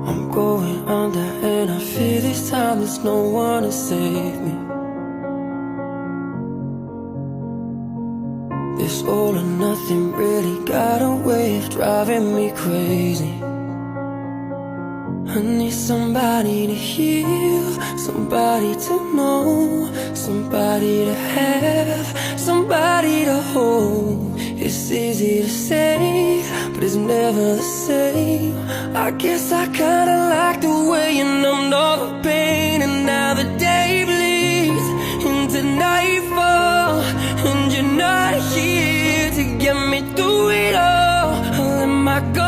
I'm going under and I fear this time there's no one to save me. This all or nothing really got a way of driving me crazy. I need somebody to heal, somebody to know, somebody to have, somebody to hold. It's easy to say, but it's never the same. I guess I kinda like the way you numbed all the pain. And now the day bleeds into nightfall, and you're not here to get me through it all. I let my guard